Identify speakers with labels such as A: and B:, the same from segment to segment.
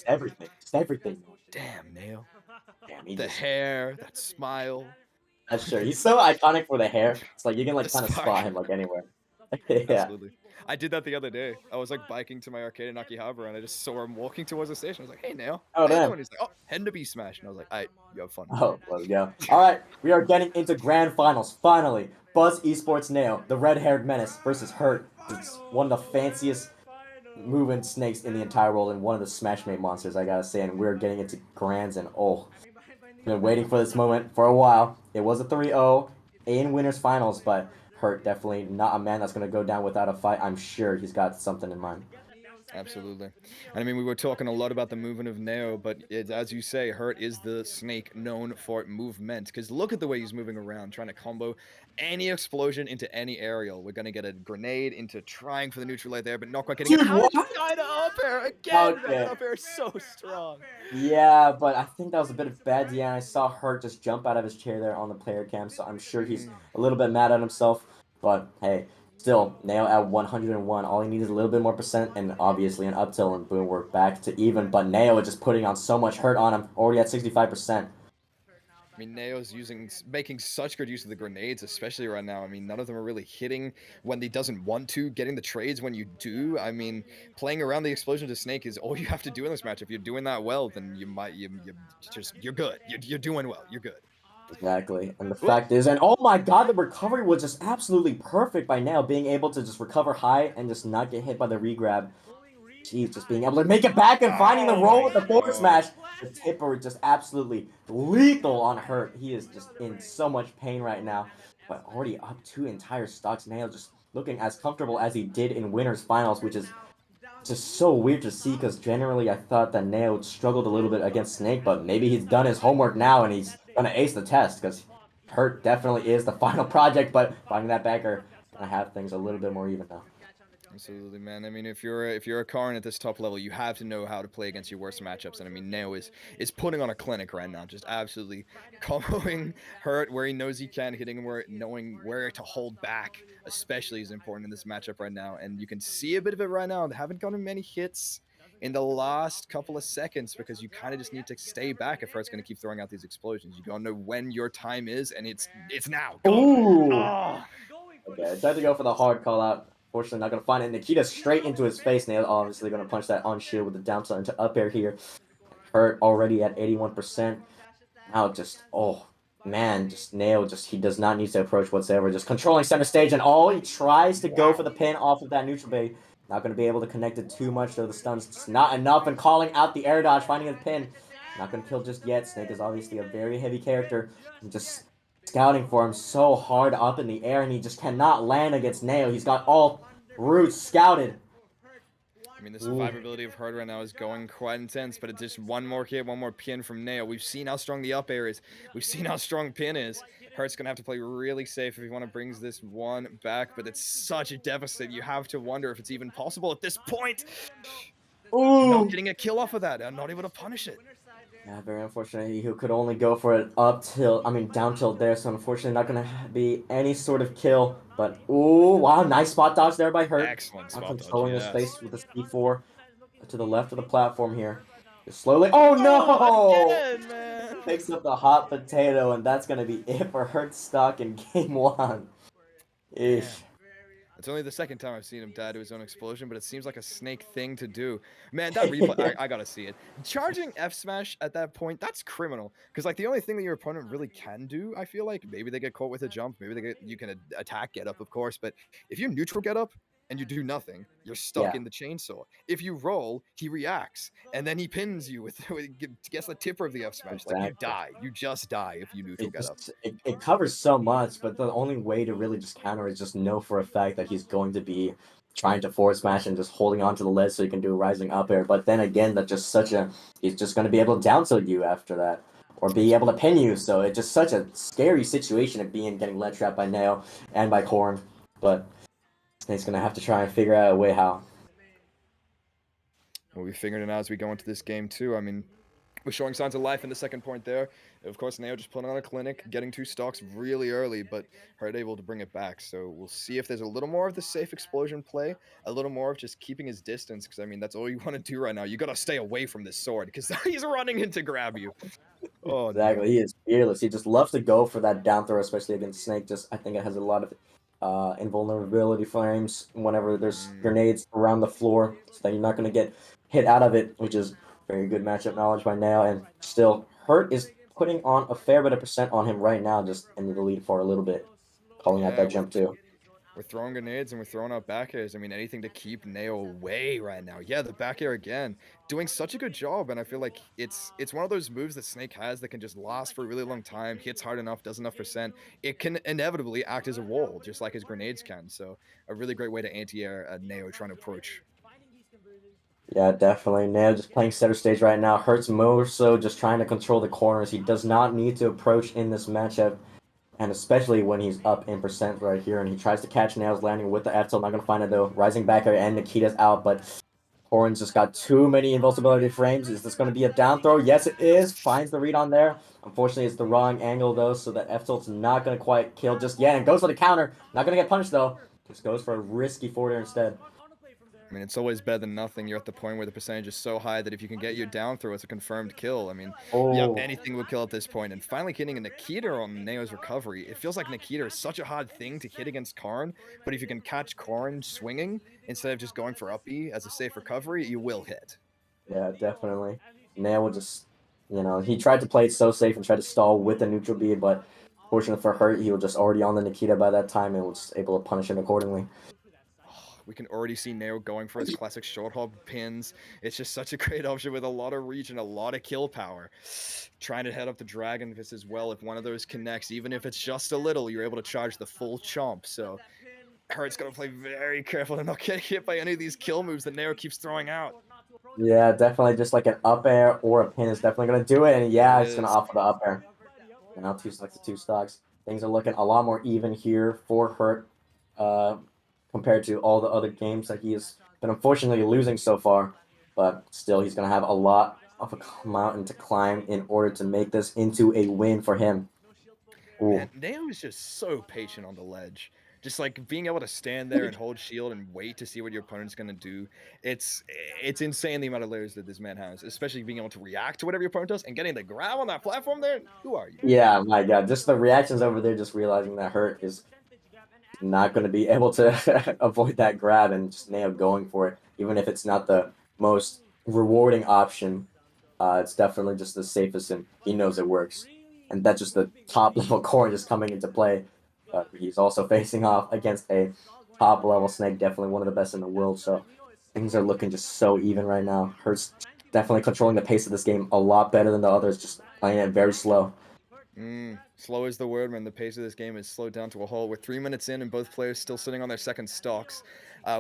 A: everything. Just everything.
B: Damn, Nail.
A: Damn, he
B: The
A: just
B: hair, that smile,
A: that's true. He's so iconic for the hair. It's like you can
B: the
A: like kind of spot
B: spark.
A: him like anywhere. Yeah.
B: Absolutely. I did that the other day. I was like biking to my arcade in Akihabara and I just saw him walking towards the station. I was like, "Hey, Nail,
A: Oh
B: how you
A: damn.
B: doing?" He's like, "Oh, heading to B Smash." And I was like, "I, you have fun."
A: Oh, let's go. All right, we are getting into grand finals. Finally, Buzz Esports Nail, the red-haired menace versus Hurt. It's one of the fanciest moving snakes in the entire world and one of the Smashmate monsters, I gotta say. And we're getting into grands and oh, been waiting for this moment for a while. It was a 3-0 in winners finals, but Hurt definitely not a man that's gonna go down without a fight. I'm sure he's got something in mind.
B: Absolutely. And I mean, we were talking a lot about the movement of Neo, but it's, as you say, Hurt is the snake known for movement. Because look at the way he's moving around, trying to combo any explosion into any aerial. We're going to get a grenade into trying for the neutral light there, but not quite getting it.
A: Dude, what?
B: Outside of up air again, man. That
A: Okay.
B: up air is so strong.
A: Yeah, but I think that was a bit of bad DN. I saw Hurt just jump out of his chair there on the player cam, so I'm sure he's
B: Mm.
A: a little bit mad at himself. But hey, still, Nail at 101. All he needs is a little bit more percent, and obviously an up tilt, and boom, we're back to even. But Nail is just putting on so much hurt on him, already at 65%.
B: I mean, Neo's making such good use of the grenades, especially right now. I mean, none of them are really hitting when he doesn't want to, getting the trades when you do. I mean, playing around the explosion to Snake is all you have to do in this match. If you're doing that well, then you're good. You're doing well. You're good.
A: Exactly. And the
B: Whoop.
A: fact is, and oh my god, the recovery was just absolutely perfect by Nail, being able to just recover high and just not get hit by the regrab. Jeez, just being able to make it back and finding the
B: Oh
A: roll
B: my
A: with the forward
B: god.
A: smash. The tipper just absolutely lethal on Hurt. He is just in so much pain right now. But already up two entire stocks. Nail just looking as comfortable as he did in winners finals, which is just so weird to see because generally I thought that Nail struggled a little bit against Snake, but maybe he's done his homework now and he's gonna ace the test because Hurt definitely is the final project, but finding that backer gonna have things a little bit more even now.
B: Absolutely, man. I mean, if you're a Karn at this top level, you have to know how to play against your worst matchups. And I mean, Neo is putting on a clinic right now, just absolutely comboing Hurt where he knows he can, hitting him where knowing where to hold back, especially is important in this matchup right now. And you can see a bit of it right now. They haven't gotten many hits in the last couple of seconds because you kind of just need to stay back if Hurt's going to keep throwing out these explosions. You gotta know when your time is, and it's now. Go.
A: Ooh!
B: Oh,
A: Okay, I tried to go for the hard call out. Fortunately, not gonna find it. Nikita straight into his face. Nail obviously gonna punch that on shield with the down tilt into up air here. Hurt already at 81%. Now just oh man, just Nail just he does not need to approach whatsoever. Just controlling center stage and all he tries to go for
B: wow.
A: the pin off of that neutral bait. Not gonna be able to connect it too much though. The stun's just not enough and calling out the air dodge, finding a pin. Not gonna kill just yet. Snake is obviously a very heavy character. And just scouting for him so hard up in the air and he just cannot land against Nail. He's got all routes scouted.
B: I mean, the
A: Ooh.
B: survivability of Herd right now is going quite intense, but it's just one more hit, one more pin from Nail. We've seen how strong the up air is. We've seen how strong pin is. Hurt's going to have to play really safe if he want to bring this one back, but it's such a deficit. You have to wonder if it's even possible at this point. Not
A: Ooh.
B: getting a kill off of that and not able to punish it.
A: Yeah, very unfortunate. He could only go for it up tilt, I mean down tilt there, so unfortunately not gonna be any sort of kill. But ooh, wow, nice spot dodge there by Hurt.
B: Excellent
A: Now
B: spot dodge,
A: controlling the
B: yes.
A: space with the C4 to the left of the platform here. Just slowly. Oh
B: Oh,
A: no!
B: again, man.
A: Picks up the hot potato, and that's gonna be it for Hurt stock in game one.
B: Damn.
A: Ish.
B: It's only the second time I've seen him die to his own explosion, but it seems like a snake thing to do. Man, that replay, I gotta see it. Charging F smash at that point, that's criminal. Because like the only thing that your opponent really can do, I feel like, maybe they get caught with a jump, maybe you can attack get up, of course. But if you neutral get up and you do nothing, you're stuck
A: Yeah.
B: in the chainsaw. If you roll, he reacts, and then he pins you with gets the tipper of the F smash. Like you
A: Exactly.
B: die, you just die if you neutral
A: It
B: get up.
A: just it covers so much, but the only way to really just counter is just know for a fact that he's going to be trying to forward smash and just holding on to the ledge so he can do a rising up air. But then again, that's just such a he's just going to be able to down tilt you after that, or be able to
B: Absolutely.
A: pin you. So it's just such a scary situation of being getting ledge trapped by Nail and by Corn. But he's going to have to try and figure out a way how.
B: Well, we figured it out as we go into this game too. I mean, We're showing signs of life in the second point there. Of course, Neo just putting on a clinic, getting 2 stocks really early, but Hurt able to bring it back. So we'll see if there's a little more of the safe explosion play, a little more of just keeping his distance, because I mean, that's all you want to do right now. You got to stay away from this sword, because he's running in to grab you. Oh,
A: Exactly.
B: no.
A: He is fearless. He just loves to go for that down throw, especially against Snake. Just I think it has a lot of invulnerability frames whenever there's
B: Mm,
A: grenades around the floor, so that you're not gonna get hit out of it, which is very good matchup knowledge by Nao. And still, Hurt is putting on a fair bit of percent on him right now, just in the lead for a little bit, calling out
B: yeah,
A: that jump too.
B: we're throwing grenades and we're throwing out back airs. I mean, anything to keep Neo away right now. Yeah, the back air again, doing such a good job, and I feel like it's one of those moves that Snake has that can just last for a really long time. Hits hard enough, does enough percent. It can inevitably act as a wall, just like his grenades can. So a really great way to anti-air Neo trying to approach.
A: Yeah, definitely. Nao just playing center stage right now. Hurts more so just trying to control the corners. He does not need to approach in this matchup. And especially when he's up in percent right here, and he tries to catch Nails landing with the F tilt. Not gonna find it though. Rising back air and Nikita's out, but Horan's just got too many invulnerability frames. Is this gonna be a down throw? Yes, it is. Finds the read on there. Unfortunately, it's the wrong angle though, so that F tilt's not gonna quite kill just yet. And goes for the counter. Not gonna get punished though. Just goes for a risky forward air instead.
B: I mean, it's always better than nothing. You're at the point where the percentage is so high that if you can get your down throw, it's a confirmed kill. I mean, yep,
A: Oh,
B: anything would kill at this point. And finally getting a Nikita on Neo's recovery. It feels like Nikita is such a hard thing to hit against Karn, but if you can catch Karn swinging instead of just going for up E as a safe recovery, you will hit.
A: yeah, definitely. Nail will just, he tried to play it so safe and try to stall with the neutral bead, but fortunately for Hurt, he was just already on the Nikita by that time and was able to punish him accordingly.
B: We can already see Neo going for his classic short hop pins. It's just such a great option with a lot of reach and a lot of kill power. Trying to head up the Dragon Fist as well. If one of those connects, even if it's just a little, you're able to charge the full chomp. So Hurt's got to play very careful to not get hit by any of these kill moves that Neo keeps throwing out.
A: Yeah, definitely just like an up air or a pin is definitely going to do it. And
B: It
A: yeah, it's going to
B: is.
A: opt for the up air. And now 2 stocks to 2 stocks. Things are looking a lot more even here for Hurt uh, compared to all the other games that he has been unfortunately losing so far. But still, he's going to have a lot of a mountain to climb in order to make this into a win for him.
B: Man,
A: Ooh.
B: Neo is just so patient on the ledge. Just like being able to stand there and hold shield and wait to see what your opponent's gonna do. It's it's insane the amount of layers that this man has, especially being able to react to whatever your opponent does and getting the grab on that platform there. Who are you?
A: Yeah, my God. Just the reactions over there, just realizing that Hurt is not going to be able to avoid that grab and just nail going for it, even if it's not the most rewarding option. It's definitely just the safest, and he knows it works. And that's just the top level core just coming into play. He's also facing off against a top level Snake, definitely one of the best in the world. So things are looking just so even right now. Hurts definitely controlling the pace of this game a lot better than the others, just playing it very slow.
B: Slow is the word, man. The pace of this game is slowed down to a halt. We're 3 minutes in, and both players still sitting on their second stocks,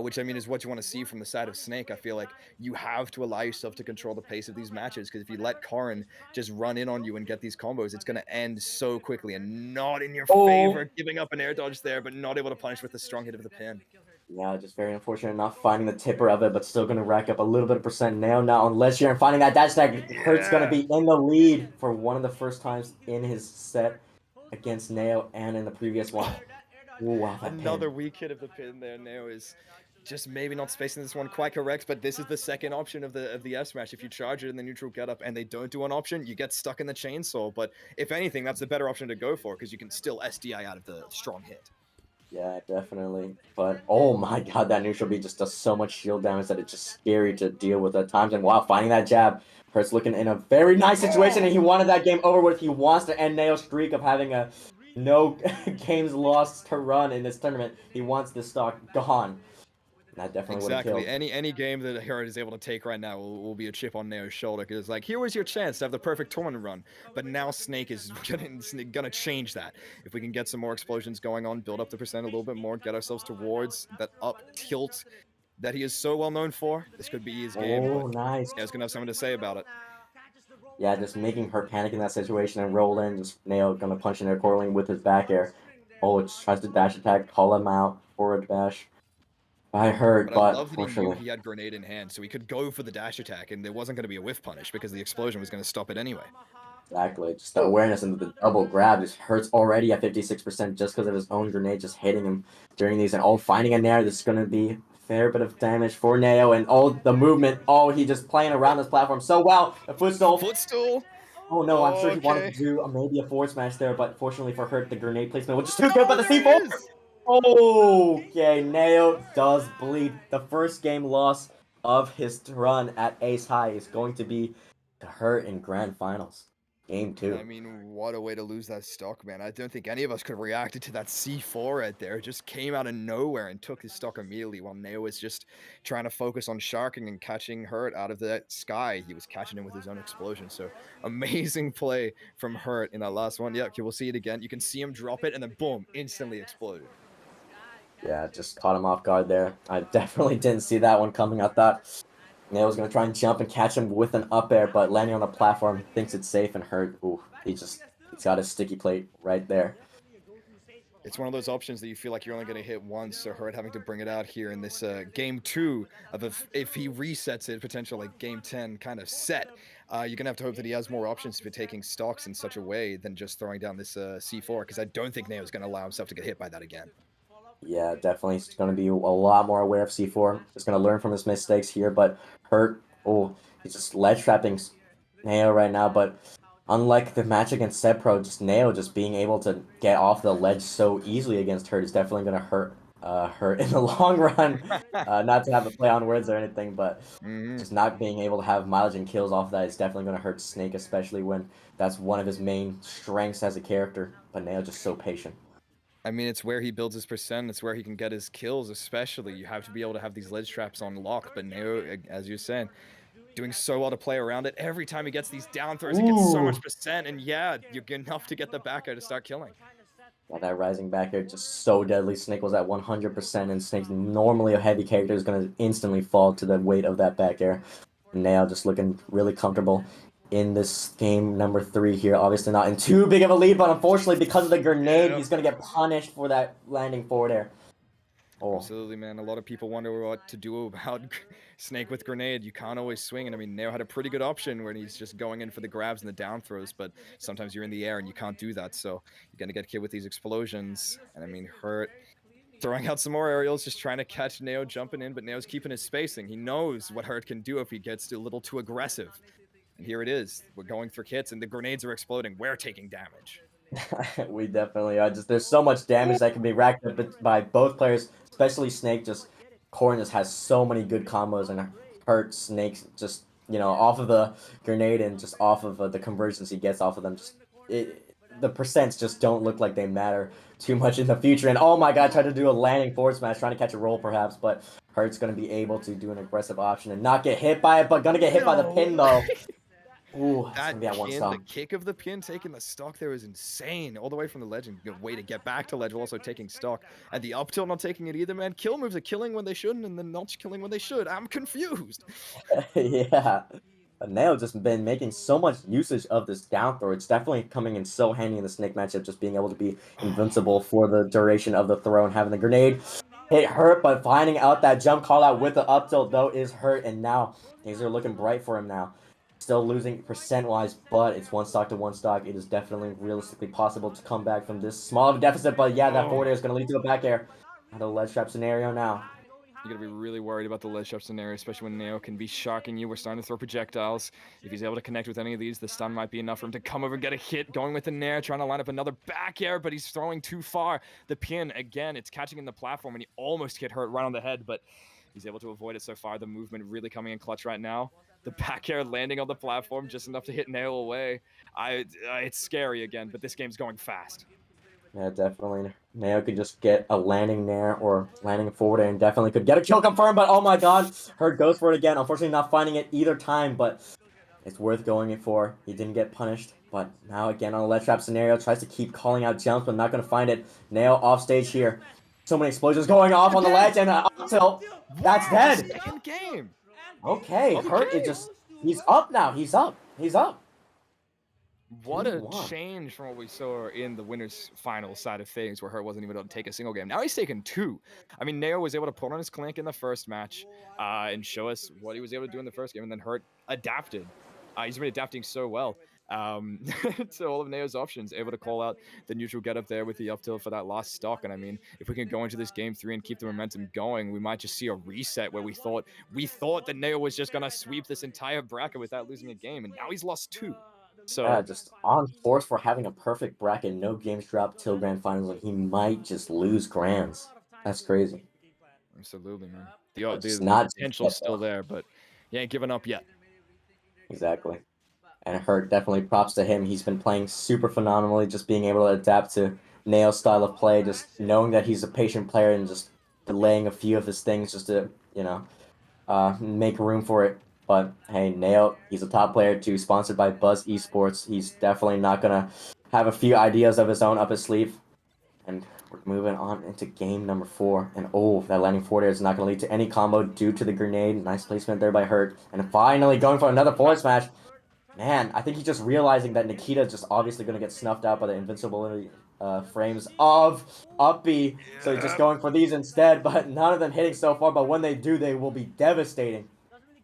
B: which I mean is what you want to see from the side of Snake. I feel like you have to allow yourself to control the pace of these matches because if you let Karin just run in on you and get these combos, it's going to end so quickly and not in your
A: Oh,
B: favor. Giving up an air dodge there, but not able to punish with a strong hit of the pin.
A: yeah, just very unfortunate not finding the tipper of it, but still going to rack up a little bit of percent now unless you're finding that dash tag. Hurt's going to
B: Yeah.
A: be in the lead for one of the first times in his set against Nao and in the previous one.
B: Oh,
A: Ooh, wow, that
B: another
A: pin.
B: weak hit of the pin there. Neo is just maybe not spacing this one quite correct, but this is the second option of the S smash. If you charge it in the neutral getup and they don't do an option, you get stuck in the chainsaw. But if anything, that's the better option to go for because you can still SDI out of the strong hit.
A: Yeah, definitely. But oh my God, that neutral beat just does so much shield damage that it's just scary to deal with at times. And wow, finding that jab. Hurt's looking in a very nice situation, and he wanted that game over with. He wants to end Nao's streak of having a no games lost to run in this tournament. He wants this stock gone. And that definitely would have
B: Exactly.
A: killed.
B: Any game that Herod is able to take right now will be a chip on Neo's shoulder because like here was your chance to have the perfect tournament run, but now Snake is gonna change that. If we can get some more explosions going on, build up the percent a little bit more, get ourselves towards that up tilt that he is so well known for, this could be his game.
A: Oh,
B: But
A: nice.
B: Neo's gonna have something to say about it.
A: Yeah, just making her panic in that situation and roll in. Just Nail gonna punch in there, correlating with his back air. Oh, it tries to dash attack, call him out, forward dash. by Hurt,
B: But I
A: but
B: love that he knew
A: unfortunately.
B: he had grenade in hand, so he could go for the dash attack, and there wasn't going to be a whiff punish because the explosion was going to stop it anyway.
A: Exactly. Just the awareness and the double grab just Hurt's already at 56% just because of his own grenade just hitting him during these. And finding a Nair, this is going to be a fair bit of damage for Neo. And the movement. He just playing around this platform so well. A footstool.
B: Footstool.
A: Oh no, I'm sure he wanted
B: Okay.
A: to do maybe a forward smash there, but fortunately for Hurt, the grenade placement was just too
B: No,
A: good. But the
B: there
A: C4.
B: it is.
A: Okay, Neo does bleed. The first game loss of his run at Ace High is going to be to Hurt in Grand Finals. Game
B: And
A: 2.
B: I mean, what a way to lose that stock, man. I don't think any of us could have reacted to that C4 right there. It just came out of nowhere and took his stock immediately while Neo was just trying to focus on sharking and catching Hurt out of the sky. He was catching him with his own explosion. So amazing play from Hurt in that last one. Yeah, we'll see it again. You can see him drop it and then boom, instantly exploded.
A: Yeah, just caught him off guard there. I definitely didn't see that one coming. I thought Neo was going to try and jump and catch him with an up air, but landing on the platform, thinks it's safe and Hurt. Ooh, he's got his sticky plate right there.
B: It's one of those options that you feel like you're only going to hit once, so Hurt having to bring it out here in this game 2 of if he resets it, potential like game 10 kind of set. You're going to have to hope that he has more options for taking stocks in such a way than just throwing down this C4, because I don't think Neo's going to allow himself to get hit by that again.
A: Yeah, definitely he's going to be a lot more aware of C4. He's going to learn from his mistakes here, but Hurt, he's just ledge trapping Neo right now, but unlike the match against Sepro, just Neo just being able to get off the ledge so easily against Hurt is definitely going to hurt in the long run. Not to have a play on words or anything, but just not being able to have mileage and kills off that is definitely going to hurt Snake, especially when that's one of his main strengths as a character. But Neo just so patient.
B: I mean, it's where he builds his percent. It's where he can get his kills, especially. You have to be able to have these ledge traps on lock. But Neo, as you're saying, doing so well to play around it. Every time he gets these down throws, he gets so much percent. And yeah, you're enough to get the back air to start killing.
A: Yeah, that rising back air just so deadly. Snake was at 100%, and Snake's normally a heavy character is going to instantly fall to the weight of that back air. Neo just looking really comfortable in this game number 3 here. Obviously not in too big of a lead, but unfortunately because of the grenade, he's going to get punished for that landing forward air.
B: Absolutely, man. A lot of people wonder what to do about Snake with grenade. You can't always swing, and I mean, Neo had a pretty good option when he's just going in for the grabs and the down throws, but sometimes you're in the air and you can't do that, so you're gonna get hit with these explosions. And I mean, Hurt throwing out some more aerials, just trying to catch Neo jumping in, but Neo's keeping his spacing. He knows what Hurt can do if he gets a little too aggressive. And here it is. We're going for hits, and the grenades are exploding. We're taking damage.
A: We definitely are. Just there's so much damage that can be racked up by both players, especially Snake. Just Corrin just has so many good combos and Hurt Snake just off of the grenade and just off of the conversions he gets off of them. The percents just don't look like they matter too much in the future. And oh my god, tried to do a landing forward smash, trying to catch a roll perhaps, but Hurt's gonna be able to do an aggressive option and not get hit by it, but gonna get hit by the pin though. Ooh,
B: That
A: yeah, one
B: pin,
A: stop.
B: the kick of the pin, taking the stock there was insane. All the way from the ledge and way to get back to ledge while also taking stock. And the up tilt not taking it either, man. Kill moves are killing when they shouldn't and then not killing when they should. I'm confused.
A: Yeah. Nail just been making so much usage of this down throw. It's definitely coming in so handy in the Snake matchup, just being able to be invincible for the duration of the throw and having the grenade hit Hurt, but finding out that jump call out with the up tilt though is Hurt, and now things are looking bright for him now. Still losing percent-wise, but it's one stock to one stock. It is definitely realistically possible to come back from this small of a deficit, but yeah, that forward air is going to lead to a back air. The ledge trap scenario now.
B: You're going to be really worried about the ledge trap scenario, especially when Neo can be sharking you. We're starting to throw projectiles. If he's able to connect with any of these, the stun might be enough for him to come over and get a hit. Going with the Nair, trying to line up another back air, but he's throwing too far. The pin, again, it's catching in the platform, and he almost hit Hurt right on the head, but he's able to avoid it so far. The movement really coming in clutch right now. The back air landing on the platform just enough to hit Neo away. It's scary again, but this game's going fast.
A: Yeah, definitely. Neo could just get a landing Nair or landing forward and definitely could get a kill confirmed, but oh my god, Hurt goes for it again. Unfortunately, not finding it either time, but it's worth going it for. He didn't get punished, but now again on a ledge trap scenario, tries to keep calling out jumps, but not going to find it. Neo off stage here. So many explosions going off on the ledge, and up tilt. That's dead.
B: Second game.
A: Okay, Hurt is just, he's up now. He's up. He's up.
B: What a
A: 3-1.
B: change from what we saw in the winners final side of things, where Hurt wasn't even able to take a single game. Now he's taken two. I mean, Neo was able to put on his clink in the first match and show us what he was able to do in the first game, and then Hurt adapted. He's been adapting so well to all of Neo's options, able to call out the neutral get up there with the up tilt for that last stock. And I mean, if we can go into this game three and keep the momentum going, we might just see a reset where we thought that Neo was just gonna sweep this entire bracket without losing a game, and now he's lost two.
A: Yeah,
B: So
A: just on course for having a perfect bracket, no games dropped till grand finals, and he might just lose grands. That's crazy.
B: absolutely, man.
A: But just
B: The
A: not just yet,
B: potential's still
A: though.
B: there, but he ain't giving up yet.
A: Exactly. And Hurt, definitely props to him. He's been playing super phenomenally, just being able to adapt to Nail's style of play, just knowing that he's a patient player and just delaying a few of his things just to, make room for it. But hey, Nail, he's a top player too, sponsored by Buzz Esports. He's definitely not gonna have a few ideas of his own up his sleeve. And we're moving on into game number 4. And oh, that landing forward air is not going to lead to any combo due to the grenade. Nice placement there by Hurt. And finally going for another forward smash. Man, I think he's just realizing that Nikita is just obviously going to get snuffed out by the invincibility frames of Uppy. So he's just
B: Yeah.
A: going for these instead, but none of them hitting so far. But when they do, they will be devastating.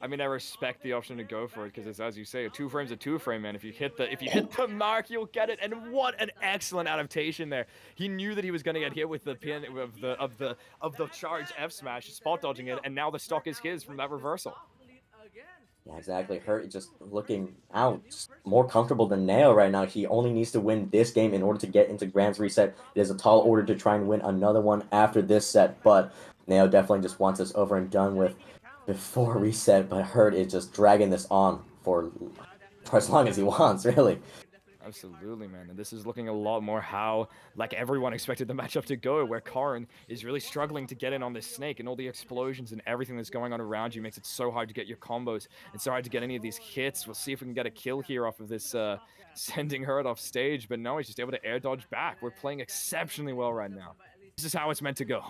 B: I mean, I respect the option to go for it because it's, as you say, a two frame's a two frame, man. If you hit the mark, you'll get it. And what an excellent adaptation there. He knew that he was going to get hit with the pin of the charge F smash, spot dodging it, and now the stock is his from that reversal.
A: Yeah, exactly. Hurt just looking out, just more comfortable than Nail right now. He only needs to win this game in order to get into Grand's reset. It is a tall order to try and win another one after this set, but Nail definitely just wants this over and done with before reset. But Hurt is just dragging this on for as long as he wants, really.
B: Absolutely, man. And this is looking a lot more how, like everyone expected the matchup to go, where Karin is really struggling to get in on this snake, and all the explosions and everything that's going on around you makes it so hard to get your combos and so hard to get any of these hits. We'll see if we can get a kill here off of this sending Hurt off stage, but no, he's just able to air dodge back. We're playing exceptionally well right now. This is how it's meant to go.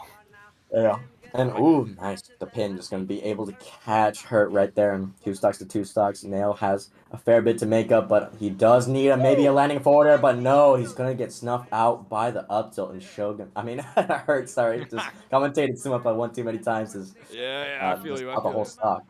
A: Yeah. And ooh, nice. The pin just gonna be able to catch Hurt right there, and two stocks to two stocks. Nail has a fair bit to make up, but he does need maybe a landing forward there, but no, he's gonna get snuffed out by the up tilt and Shogun. I mean, Hurt. Sorry, just commentated Sumapa one too many times. Is
B: Yeah, I feel
A: just
B: you. I
A: out the
B: feel
A: whole
B: you.
A: stock.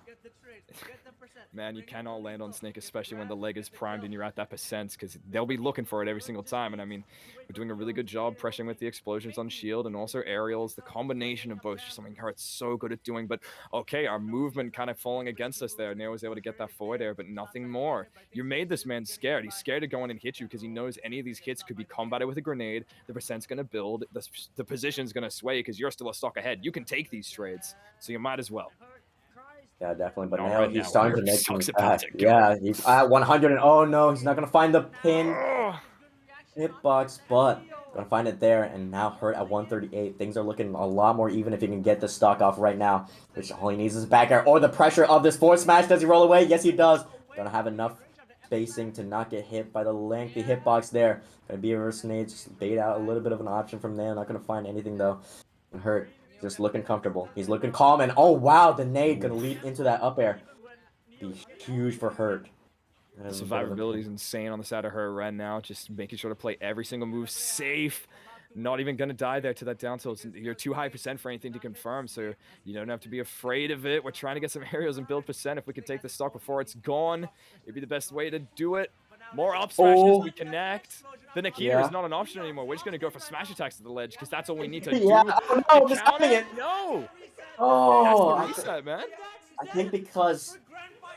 B: Man, you cannot land on Snake, especially when the leg is primed and you're at that percent, because they'll be looking for it every single time. And I mean, we're doing a really good job pressuring with the explosions on shield and also aerials. The combination of both is just something Hurt's so good at doing. But okay, our movement kind of falling against us there. Neo was able to get that forward air, but nothing more. You made this man scared. He's scared to go in and hit you because he knows any of these hits could be combated with a grenade. The percent's going to build. The position's going to sway because you're still a stock ahead. You can take these trades, so you might as well.
A: Yeah, definitely. But
B: All
A: now
B: right
A: he's
B: now,
A: starting
B: where
A: to make
B: stock's
A: things
B: about
A: back.
B: to go.
A: Yeah, he's at 100, and oh no, he's not gonna find the pin hitbox, but gonna find it there. And now Hurt at 138. Things are looking a lot more even if he can get the stock off right now. Which all he needs is back air or the pressure of this forward smash. Does he roll away? Yes, he does. Gonna have enough spacing to not get hit by the lengthy hitbox there. Gonna be a reverse nade, just bait out a little bit of an option from there. Not gonna find anything though. And Hurt just looking comfortable. He's looking calm, and oh wow, the nade gonna lead into that up air. Be huge for Hurt.
B: The
A: A bit of a
B: survivability is insane on the side of her right now. Just making sure to play every single move safe. Not even gonna die there to that down tilt. You're too high percent for anything to confirm, so you don't have to be afraid of it. We're trying to get some aerials and build percent. If we could take the stock before it's gone, it'd be the best way to do it. More up smashes,
A: oh
B: we connect. The Nikita is
A: yeah
B: not an option anymore. We're just gonna go for smash attacks to the ledge because that's all we need to
A: yeah.
B: do
A: Oh
B: to
A: no, just stopping
B: counter.
A: it.
B: No, that's
A: Oh,
B: the reset, man.
A: I think because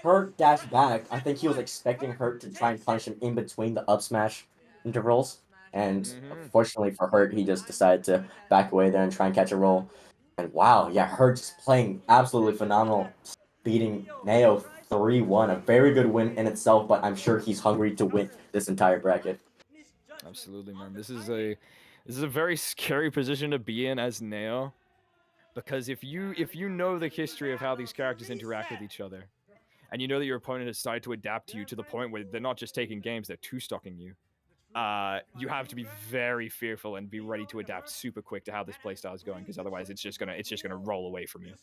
A: Hurt dashed back, I think he was expecting Hurt to try and punish him in between the up smash intervals. And
B: Mm-hmm.
A: unfortunately for Hurt, he just decided to back away there and try and catch a roll. And wow, yeah, Hurt just playing absolutely phenomenal, beating Neo 3-1. A very good win in itself, but I'm sure he's hungry to win this entire bracket.
B: Absolutely, man. This is a very scary position to be in as Neo, because if you know the history of how these characters interact with each other, and you know that your opponent has started to adapt to you to the point where they're not just taking games, they're two-stocking you. You have to be very fearful and be ready to adapt super quick to how this playstyle is going, because otherwise it's just gonna roll away from you.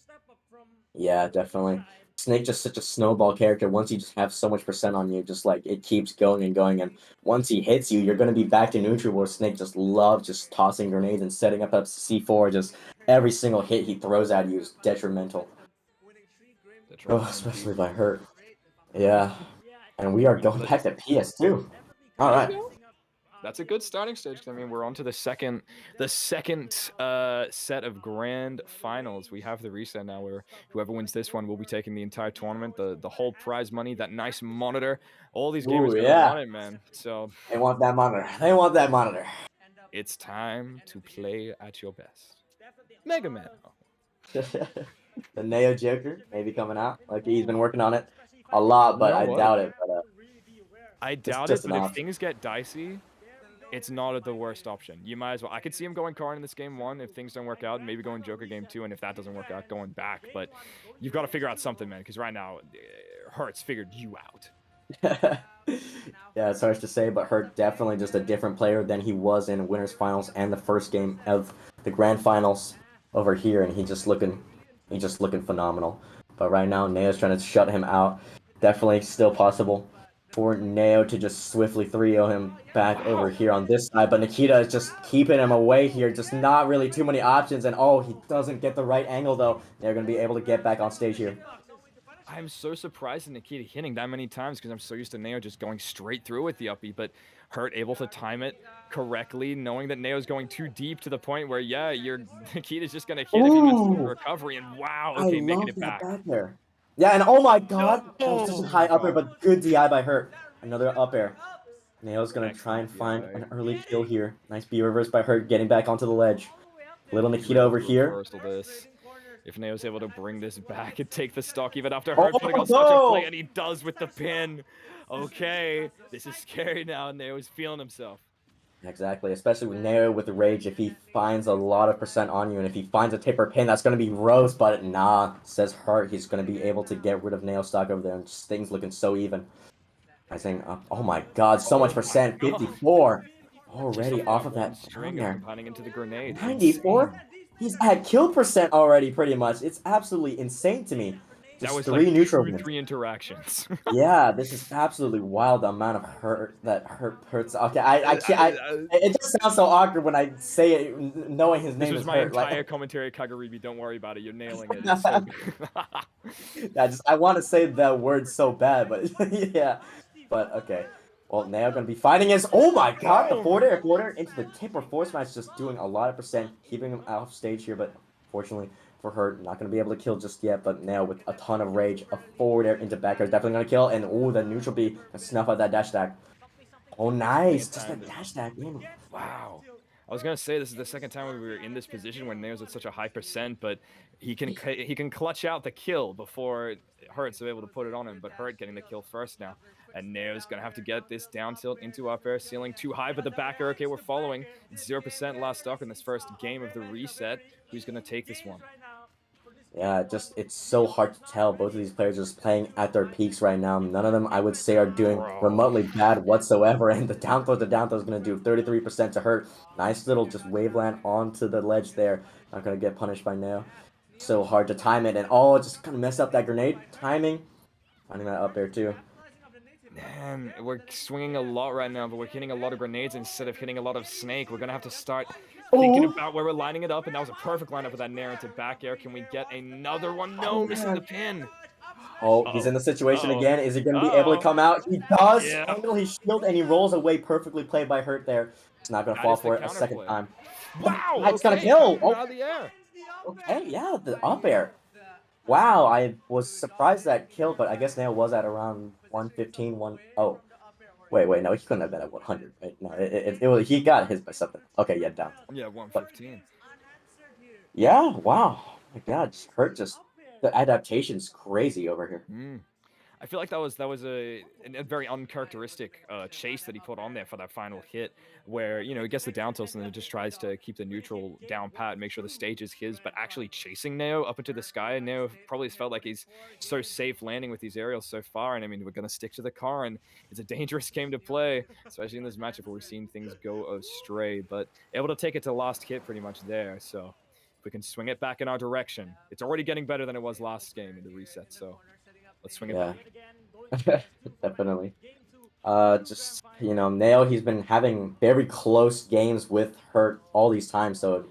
A: Yeah, definitely. Snake just such a snowball character. Once you just have so much percent on you, just like it keeps going and going. And once he hits you, you're gonna be back to neutral. Where Snake just loves just tossing grenades and setting up C4. Just every single hit he throws at you is detrimental. Oh,
B: Detrimental
A: especially
B: indeed.
A: by hurt. Yeah, and we are
B: I mean,
A: going back to PS2. All
B: there you
A: right.
B: go. That's a good starting stage. I mean, we're on to the second set of grand finals. We have the reset now, where whoever wins this one will be taking the entire tournament, the whole prize money, that nice monitor. All these
A: Ooh,
B: gamers gonna
A: yeah.
B: want it, man. So
A: They want that monitor. They want that monitor.
B: it's time to play at your best. Mega Man. Oh,
A: The Neo Joker maybe coming out. Like he's been working on it a lot,
B: you
A: but
B: know
A: I
B: what?
A: doubt it. But
B: I
A: it's
B: doubt it,
A: just an
B: but if
A: option.
B: things get dicey, it's not the worst option. You might as well. I could see him going Karn in this game one if things don't work out, and maybe going Joker game two, and if that doesn't work out, going back. But you've got to figure out something, man, because right now, Hurts figured you out.
A: Yeah, it's hard to say, but Hurt definitely just a different player than he was in winners finals and the first game of the grand finals over here, and he's just looking phenomenal. But right now, Neo's trying to shut him out. Definitely still possible for Neo to just swiftly 3-0 him back over
B: Wow.
A: here on this side, but Nikita is just keeping him away here, just not really too many options, and oh, he doesn't get the right angle though. They're gonna be able to get back on stage here.
B: I'm so surprised at Nikita hitting that many times because I'm so used to Neo just going straight through with the uppy, but Hurt able to time it correctly, knowing that Neo's going too deep to the point where, yeah, your Nikita's just going to hit if he misses the
A: Ooh!
B: recovery, and wow,
A: I
B: okay, making
A: love
B: it
A: that
B: back.
A: back there. Yeah, and oh my god, that was such a high up air,
B: No!
A: but good DI by Hurt. Another up air. Nail's gonna try
B: Excellent
A: and find
B: DI.
A: an early kill here. Nice B reverse by Hurt, getting back onto the ledge. Little Nikita over
B: Beautiful
A: here.
B: reversal this. If Neo's able to bring this back and take the stock even after Hurt putting
A: Oh
B: on such a play,
A: no!
B: and he does with the pin. Okay, this is scary now. Neo's feeling himself.
A: Exactly, especially with Neo with the rage. If he finds a lot of percent on you, and if he finds a taper pin, that's gonna be roast. But nah, says Hurt. He's gonna be able to get rid of Neo stock over there, and just things looking so even. I think, oh my god, so much
B: Oh my
A: percent,
B: god.
A: 54
B: Just
A: already
B: off
A: off
B: that
A: of
B: one
A: that down
B: string and
A: there.
B: combining into the grenade.
A: 94?
B: Insane.
A: He's at kill percent already, pretty much. It's absolutely insane to me.
B: That
A: Just
B: was like
A: three neutral
B: two,
A: wins.
B: three interactions.
A: Yeah, this is absolutely wild. The amount of hurt that hurts. Okay, I can't. It just sounds so awkward when I say it, knowing his
B: This
A: name
B: was
A: is
B: my
A: Hurt. Like,
B: entire commentary, Kagaribi. Don't worry about it. You're nailing it. It's so good.
A: I want to say that word so bad, but yeah. But okay. Well, now gonna be fighting his. Oh my God, the forward air into the tip or force match, just doing a lot of percent, keeping him off stage here. But fortunately for her, not gonna be able to kill just yet. But now with a ton of rage, a forward air into back air is definitely gonna kill. And oh, the neutral B can snuff out that dash stack. Oh, nice,
B: Second
A: just
B: time
A: that
B: this.
A: dash stack in.
B: Wow. I was gonna say this is the second time we were in this position when Neo's at such a high percent, but he can clutch out the kill before Hurt's able to put it on him. But Hurt getting the kill first now, and Neo's gonna have to get this down tilt into up air, ceiling too high, but the back air. Okay, we're following. It's 0% last stock in this first game of the reset. Who's gonna take this one?
A: Yeah, just it's so hard to tell. Both of these players are just playing at their peaks right now. None of them, I would say, are doing
B: Bro.
A: remotely bad whatsoever. And the down throw is going to do 33% to hurt. Nice little just waveland onto the ledge there. Not going to get punished by Neo. So hard to time it. And oh, just kind of mess up that grenade timing. Finding that up there too.
B: Man, we're swinging a lot right now, but we're hitting a lot of grenades instead of hitting a lot of snake. We're gonna have to start thinking
A: Oh,
B: about where we're lining it up, and that was a perfect lineup with that Nair into back air. Can we get another one? No,
A: oh
B: missing the
A: man.
B: pin.
A: Oh, he's
B: Uh-oh.
A: in the situation
B: Uh-oh.
A: again. Is he going to be able to
B: Uh-oh.
A: come out? He does
B: Yeah,
A: angle his shield and he rolls away perfectly played by Hurt there. He's not going to
B: that
A: fall
B: is the
A: for it a second
B: counterplay.
A: time.
B: Wow,
A: That's going to
B: okay,
A: kill.
B: coming from
A: Oh,
B: out of the air.
A: okay, yeah, the up air. Wow, I was surprised that killed, but I guess Nail was at around 115, Oh, wait, no, he couldn't have been at 100, right? No, it was, he got his by something. Okay, yeah, down.
B: Yeah,
A: But
B: 115.
A: yeah, wow. My God, just Hurt the adaptation's crazy over here.
B: Mm. I feel like that was a very uncharacteristic chase that he put on there for that final hit, where he gets the down tilt and then it just tries to keep the neutral down pat and make sure the stage is his, but actually chasing Neo up into the sky. And Neo probably has felt like he's so safe landing with these aerials so far. And I mean, we're gonna stick to the car, and it's a dangerous game to play, especially in this matchup where we're seeing things go astray. But able to take it to last hit pretty much there. So We can swing it back in our direction. It's already getting better than it was last game in the reset, so let's swing it
A: Yeah,
B: back.
A: definitely. Just Nail. He's been having very close games with Hurt all these times, so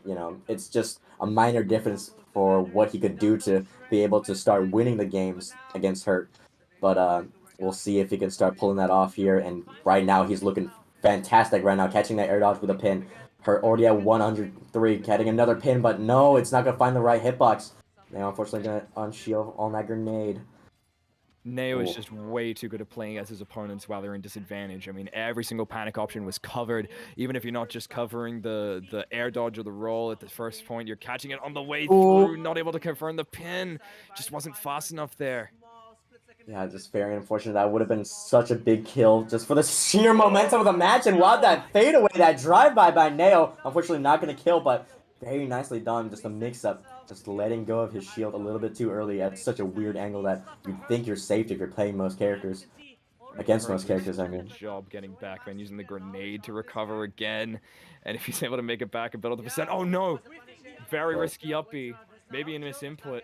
A: it's just a minor difference for what he could do to be able to start winning the games against Hurt. But we'll see if he can start pulling that off here. And right now, he's looking fantastic. Right now, catching that air dodge with a pin. Hurt already at 103, getting another pin, but no, it's not gonna find the right hitbox. Now, unfortunately, gonna unshield on that grenade.
B: Neo is
A: Ooh.
B: just way too good at playing as his opponents while they're in disadvantage. I mean, every single panic option was covered. Even if you're not just covering the air dodge or the roll at the first point, you're catching it on the way through, not able to confirm the pin. Just wasn't fast enough there.
A: Yeah, just very unfortunate. That would have been such a big kill just for the sheer momentum of the match. And wow, that fadeaway, that drive-by Neo. Unfortunately, not going to kill, but very nicely done. Just a mix-up. Just letting go of his shield a little bit too early at such a weird angle that you'd think you're safe if you're playing most characters. Against
B: Hurt
A: most
B: doing
A: characters,
B: such
A: I
B: a good
A: mean.
B: job getting back, man, using the grenade to recover again. And if he's able to make it back a bit of the percent, oh no! Very
A: But
B: risky up B. Maybe a misinput.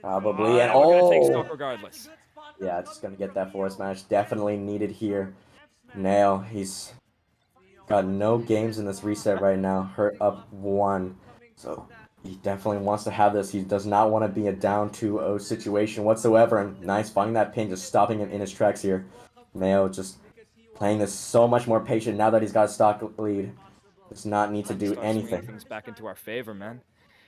A: probably. And
B: We're gonna take
A: oh!
B: stock regardless.
A: Yeah, just going to get that force smash. Definitely needed here. Nail, he's got no games in this reset right now. Hurt up 1. So he definitely wants to have this. He does not want to be a down 2-0 situation whatsoever. And nice finding that pin, just stopping him in his tracks here. Mayo just playing this so much more patient now that he's got a stock lead. Does not need to do
B: Start swinging
A: anything.
B: things back into our favor, man.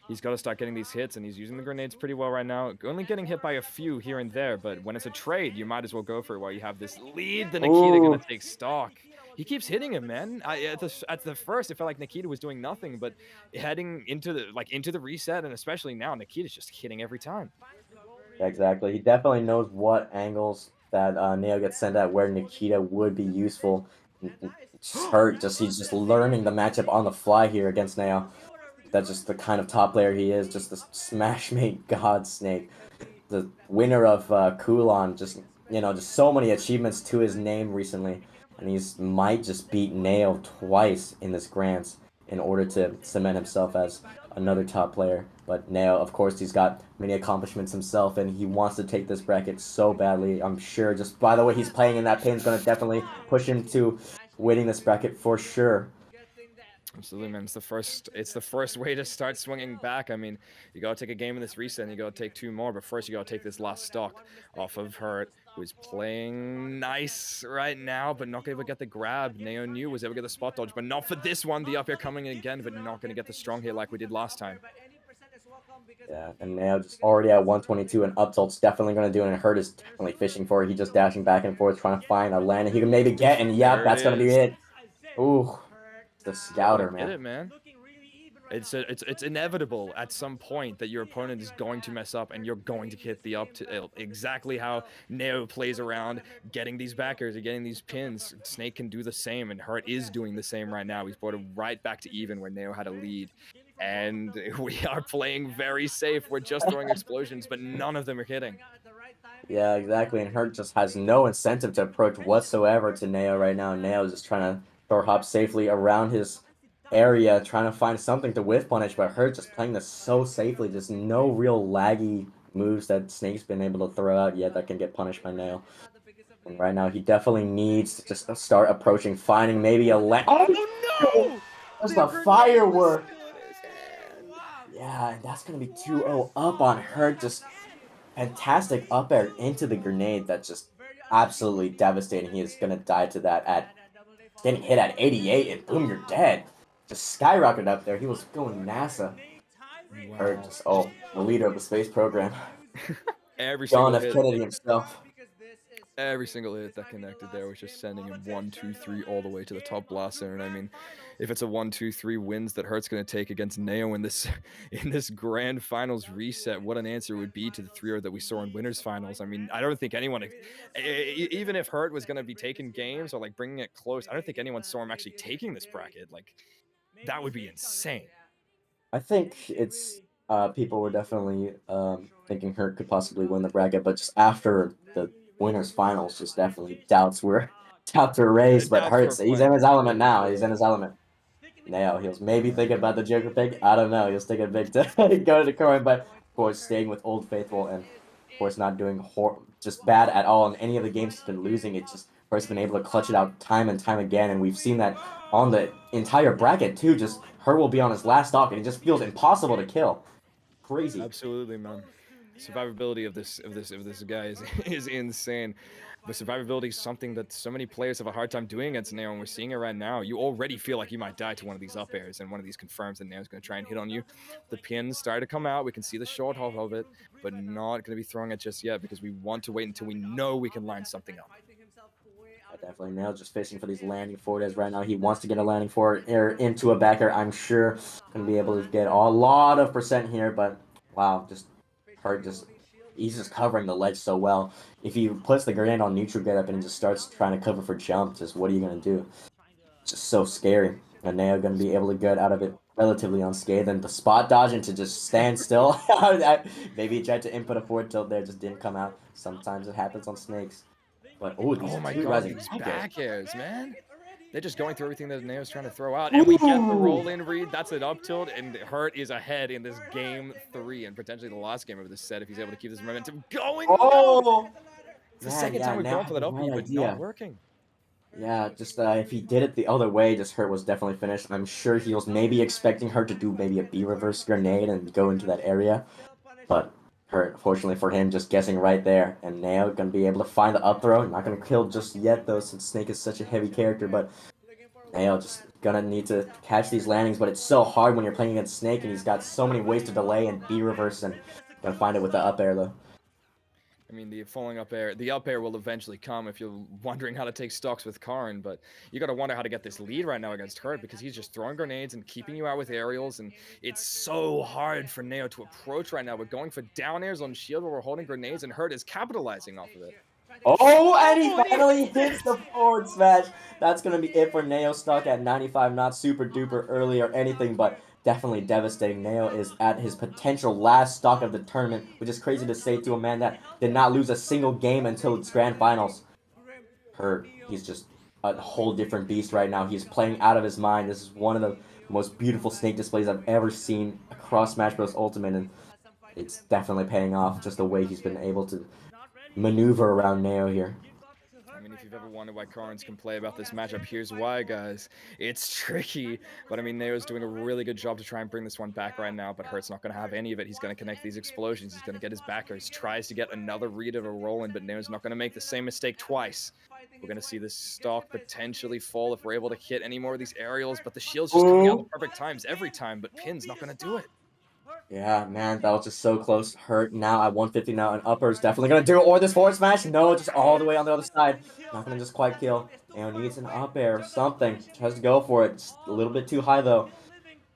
B: He's got to start getting these hits, and he's using the grenades pretty well right now. Only getting hit by a few here and there, but when it's a trade, you might as well go for it while you have this lead. The Nikita gonna
A: Ooh.
B: take stock. He keeps hitting him, man. At the first, it felt like Nikita was doing nothing, but heading into the reset, and especially now, Nikita's just hitting every time.
A: Exactly. He definitely knows what angles that Neo gets sent at where Nikita would be useful. Just hurt. He's just learning the matchup on the fly here against Neo. That's just the kind of top player he is. Just the Smashmate God Snake, the winner of Kulon. Just so many achievements to his name recently, and he's might just beat Neo twice in this grants in order to cement himself as another top player. But Neo, of course, he's got many accomplishments himself, and he wants to take this bracket so badly. I'm sure just by the way he's playing in that pin is going to definitely push him to winning this bracket for sure.
B: Absolutely, man. It's the first way to start swinging back. I mean, you gotta take a game in this reset, and you gotta take 2 more. But first, you gotta take this last stock off of Hurt, who's playing nice right now, but not able to get the grab. Neo New was able to get the spot dodge, but not for this one. The up air coming in again, but not gonna get the strong hit like we did last time.
A: Yeah, and now just already at 122, and up tilt's definitely going to do it, and Hurt is definitely fishing for it. He's just dashing back and forth, trying to find a landing he can maybe get, and yep,
B: There it
A: that's going to be
B: is.
A: it. Ooh, the
B: Gotta
A: Scouter,
B: get
A: man.
B: it, man. It's inevitable at some point that your opponent is going to mess up and you're going to hit the up to exactly how Neo plays around getting these backers and getting these pins. Snake can do the same, and Hurt is doing the same right now. He's brought it right back to even where Neo had a lead. And we are playing very safe. We're just throwing explosions, but none of them are hitting.
A: Yeah, exactly, and Hurt just has no incentive to approach whatsoever to Neo right now. Neo's just trying to throw hop safely around his area, trying to find something to whiff punish, but Hurt just playing this so safely, just no real laggy moves that Snake's been able to throw out yet that can get punished by Neo. And right now, he definitely needs to just start approaching, finding maybe a
B: Oh no!
A: Just
B: The
A: a
B: grenade was
A: firework.
B: still in his hand.
A: Yeah, and that's gonna be 2-0 up on Hurt. Just fantastic up air into the grenade. That's just absolutely devastating. He is gonna die to that at getting hit at 88, and boom, you're dead. Just skyrocketed up there. He was going NASA. Hurt
B: Wow.
A: just the leader of the space program.
B: Every
A: John
B: single
A: F.
B: hit.
A: Kennedy himself.
B: Every single hit that connected there was just sending him 1, 2, 3 all the way to the top blaster. And I mean, if it's a 1, 2, 3 wins that Hurt's going to take against Neo in this in this grand finals reset, what an answer would be to the 3-0 that we saw in winners finals. I mean, I don't think anyone, even if Hurt was going to be taking games or like bringing it close, I don't think anyone saw him actually taking this bracket. Like that would be insane.
A: I think it's people were definitely thinking Hurt could possibly win the bracket, but just after the winners finals, just definitely doubts were raised. But
B: Doubts were
A: Hurt's he's in
B: planted
A: his element
B: for
A: now. He's in
B: sure.
A: his element. Now he was maybe thinking about the Joker pick. I don't know. He was thinking big to go to the Curran, but of course staying with Old Faithful and of course not doing just bad at all in any of the games he's been losing. It's just Hurt's been able to clutch it out time and time again, and we've seen that on the entire bracket too. Just Hurt will be on his last stock, and it just feels impossible to kill. Crazy.
B: Absolutely, man. Survivability of this guy is is insane. But survivability is something that so many players have a hard time doing against Neo, and we're seeing it right now. You already feel like you might die to one of these up airs, and one of these confirms that Neo's going to try and hit on you. The pins start to come out. We can see the short hop of it, but not going to be throwing it just yet because we want to wait until we know we can line something up.
A: Definitely Nail just fishing for these landing forward as right now he wants to get a landing forward air into a backer. I'm sure gonna be able to get a lot of percent here, but wow, just Hurt just he's just covering the ledge so well. If he puts the grenade on neutral get up and just starts trying to cover for jump, just what are you gonna do? It's just so scary. And Nail gonna be able to get out of it relatively unscathed and the spot dodge and to just stand still. Maybe he tried to input a forward tilt there, just didn't come out. Sometimes it happens on snakes. But oh, these
B: Oh my
A: two
B: god,
A: rising
B: these
A: back air.
B: back airs, man. They're just going through everything that Neo's trying to throw out. And we get the
A: Ooh!
B: roll in read. That's an up tilt. And Hurt is ahead in this game 3 and potentially the last game of this set if he's able to keep this momentum going. No!
A: Oh!
B: It's the
A: Man,
B: second
A: yeah,
B: time we've
A: now I
B: gone for
A: had
B: that
A: the
B: up
A: right
B: B, but not
A: idea.
B: working.
A: Yeah, just if he did it the other way, just Hurt was definitely finished. I'm sure he was maybe expecting her to do maybe a B reverse grenade and go into that area. But Hurt, fortunately for him, just guessing right there. And now gonna be able to find the up throw. Not gonna kill just yet though, since Snake is such a heavy character, but Nail just gonna need to catch these landings, but it's so hard when you're playing against Snake and he's got so many ways to delay and B reverse and gonna find it with the up air though.
B: I mean, the up air will eventually come if you're wondering how to take stocks with Karn, but you got to wonder how to get this lead right now against Hurt because he's just throwing grenades and keeping you out with aerials, and it's so hard for Neo to approach right now. We're going for down airs on shield while we're holding grenades, and Hurt is capitalizing off of it.
A: Oh, and he
B: Oh, and he
A: finally
B: hits
A: hits
B: it!
A: the forward smash. That's gonna be it for Neo. Stuck at 95, not super duper early or anything, but definitely devastating. Neo is at his potential last stock of the tournament, which is crazy to say to a man that did not lose a single game until its grand finals. Hurt. He's just a whole different beast right now. He's playing out of his mind. This is one of the most beautiful Snake displays I've ever seen across Smash Bros. Ultimate, and it's definitely paying off. Just the way he's been able to maneuver around Neo here.
B: I mean, if you've ever wondered why Karns can play about this matchup, here's why, guys. It's tricky, but I mean, Neo's doing a really good job to try and bring this one back right now, but Hurt's not going to have any of it. He's going to connect these explosions. He's going to get his backers, tries to get another read of a roll-in, but Neo's not going to make the same mistake twice. We're going to see this stock potentially fall if we're able to hit any more of these aerials, but the shield's just coming out at
A: Ooh.
B: the perfect times every time, but Pin's not going to do it.
A: Yeah, man, that was just so close. Hurt now at 150 now, and upper is definitely gonna do it. Or this forward smash? No, just all the way on the other side. Not gonna just quite kill. Neo needs an up air or something. Tries to go for it. Just a little bit too high though.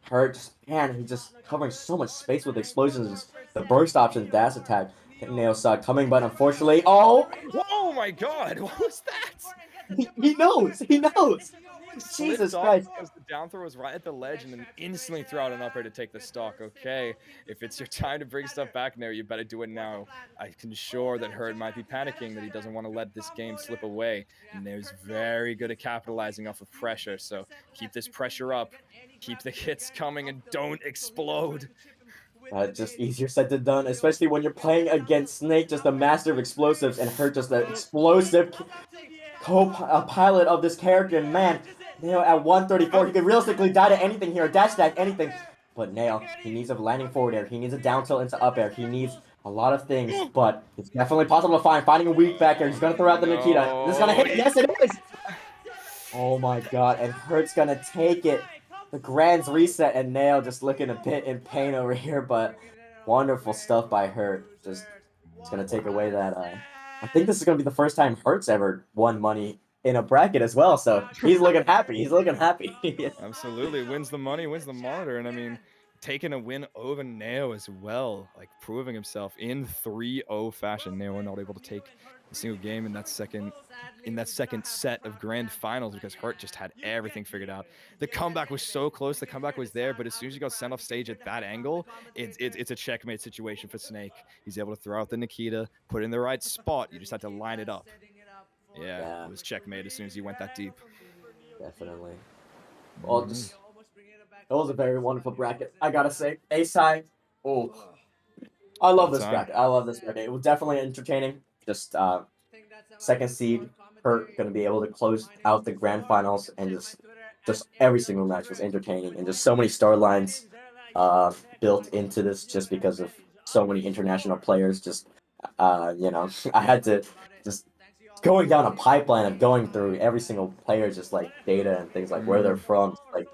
A: Hurt, just man, he's just covering so much space with explosions. The burst option, dash attack. Neo saw it coming, but unfortunately, oh,
B: Oh my god, what was that?
A: he knows, he knows.
B: Slipped
A: Jesus
B: off
A: Christ.
B: because the down throw was right at the ledge and then instantly threw out an upper to take the stock. Okay, if it's your time to bring stuff back now, you better do it now. I can sure that Hurt might be panicking that he doesn't want to let this game slip away. And there's very good at capitalizing off of pressure. So keep this pressure up, keep the hits coming, and don't explode.
A: Just easier said than done, especially when you're playing against Snake, just a master of explosives, and Hurt just the explosive co-pilot of this character. And man, Nail at 134, he could realistically die to anything here, dash attack, anything. But Nail, he needs a landing forward air, he needs a down tilt into up air, he needs a lot of things, but it's definitely possible to find. Finding a weak back air, he's gonna throw out the Nikita. This is gonna
B: No,
A: hit, yes it is! Oh my god, and Hurt's gonna take it. The Grand's reset, and Nail just looking a bit in pain over here, but wonderful stuff by Hurt. Just, it's gonna take away that, I think this is gonna be the first time Hurt's ever won money in a bracket as well, so he's looking happy, he's looking happy.
B: absolutely. Wins the money, wins the monitor. And I mean, taking a win over Neo as well, like proving himself in 3-0 fashion. Neo not able to take a single game in that second set of grand finals because Hurt just had everything figured out. The comeback was so close, the comeback was there, but as soon as you got sent off stage at that angle, it's a checkmate situation for Snake. He's able to throw out the Nikita, put it in the right spot. You just had to line it up. Yeah,
A: Yeah,
B: it was checkmate as soon as you went that deep.
A: definitely. Well,
B: Mhm.
A: just It was a very wonderful bracket. I gotta say, Ace High. Oh, I love
B: Good
A: this
B: time.
A: bracket. I love this bracket. It was definitely entertaining. Just second seed, Hurt gonna be able to close out the grand finals, and just every single match was entertaining, and just so many storylines built into this just because of so many international players. Just I had to just going down a pipeline of going through every single player, just like data and things like where they're
B: Mm,
A: from, like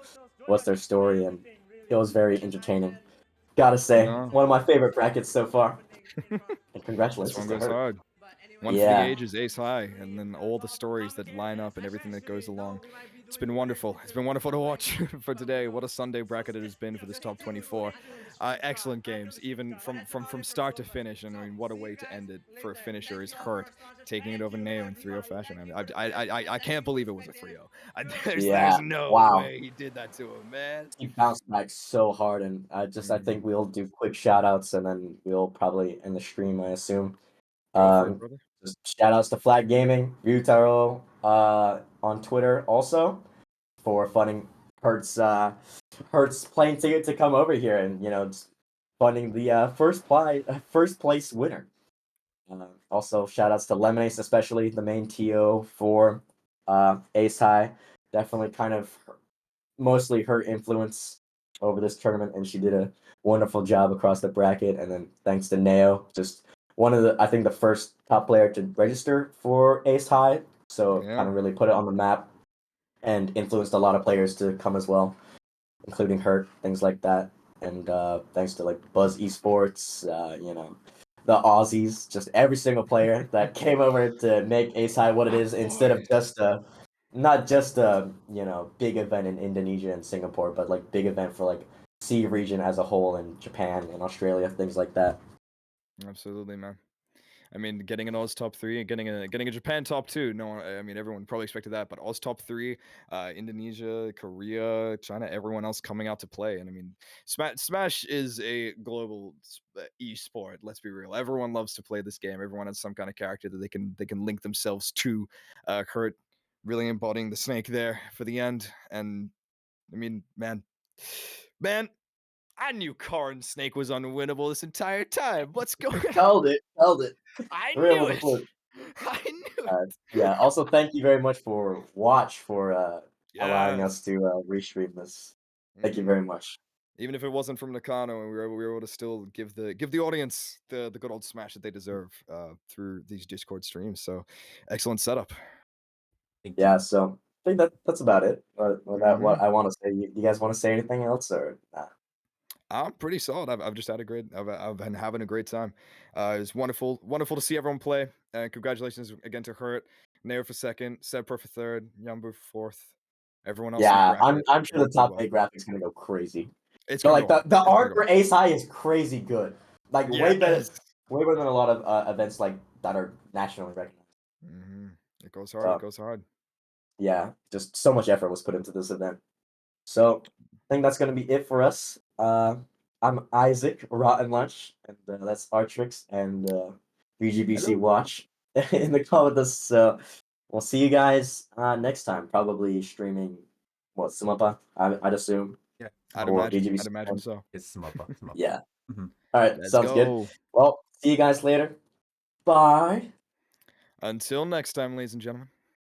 A: what's their story, and it was very entertaining. Gotta say,
B: no,
A: one of my favorite brackets so far. And
B: this
A: congratulations
B: one
A: to
B: goes
A: her.
B: hard. One for the
A: Yeah,
B: ages, Ace High, and then all the stories that line up and everything that goes along. It's been wonderful. It's been wonderful to watch for today. What a Sunday bracket it has been for this top 24. Excellent games, even from start to finish. And I mean, what a way to end it for a finisher is Hurt taking it over Neo in 3-0 fashion. I mean, I can't believe it was a 3-0. There's
A: yeah.
B: no
A: Wow.
B: way he did that to him, man.
A: He bounced back so hard, and I
B: Mhm.
A: think we'll do quick shout outs, and then we'll probably end the stream, I assume.
B: Go for it,
A: Um,
B: brother.
A: just shout outs to Flag Gaming, Ryutaro, on Twitter also for funding Hertz Hertz plane ticket to come over here, and just funding the first place winner. Also, shout outs to Lemonade, especially the main TO for Ace High. Definitely kind of mostly her influence over this tournament, and she did a wonderful job across the bracket. And then thanks to Neo, just one of the I think the first top player to register for Ace High, so
B: Yeah.
A: kind of really put it on the map and influenced a lot of players to come as well, including her, things like that. And thanks to like Buzz Esports, the Aussies, just every single player that came over to make Ace High what it is, instead of just not just a big event in Indonesia and Singapore, but like big event for like C region as a whole in Japan and Australia, things like that.
B: Absolutely, man. I mean, getting an Oz top three and getting a Japan top two. No, I mean everyone probably expected that, but Oz top three, Indonesia, Korea, China, everyone else coming out to play. And I mean, Smash is a global e-sport. Let's be real. Everyone loves to play this game. Everyone has some kind of character that they can link themselves to. Kurt really embodying the snake there for the end. And I mean, man, I knew Corn Snake was unwinnable this entire time. What's going on?
A: Held it.
B: I
A: We're able
B: knew
A: to
B: it.
A: flip.
B: I knew it.
A: Yeah. Also, thank you very much for Watch for allowing us
B: Yes.
A: to restream this. Thank you
B: Mhm.
A: very much.
B: Even if it wasn't from Nakano, and we were able to still give the audience the good old smash that they deserve through these Discord streams. So, excellent setup.
C: Thank you.
A: Yeah. So I think that's about it. That
B: Mhm.
A: what I want to say. You guys want to say anything else or? Nah?
B: I'm pretty solid. I've just had a great. I've been having a great time. It's wonderful to see everyone play. And congratulations again to Hurt, Nair for second, Sebper for third, Yambu for fourth. Everyone else in the
A: Yeah, I'm
B: bracket
A: I'm sure the
B: did
A: top
B: well.
A: 8 graphics gonna go crazy.
B: It's
A: But
B: gonna
A: like
B: go
A: the
B: hard.
A: the
B: It's gonna
A: art
B: go
A: for
B: hard.
A: Ace High is crazy good. Like
B: Yes.
A: way better than a lot of events like that are nationally recognized.
B: It goes hard. It
A: So
B: goes hard.
A: yeah, just so much effort was put into this event. So I think that's gonna be it for us. I'm Isaac, Rotten Lunch, and that's Artrix and VGBC
B: Hello.
A: Watch in the call with us. So we'll see you guys next time. Probably streaming what Sumapa, I'd assume,
C: Yeah,
B: I'd
A: or
B: imagine. I'd
A: VGBC.
B: imagine so.
C: it's Smuppa. Smuppa.
A: Yeah.
C: Mhm.
A: All right.
B: Let's
A: Sounds good.
B: go.
A: Well, see you guys later. Bye.
B: Until next time, ladies and gentlemen.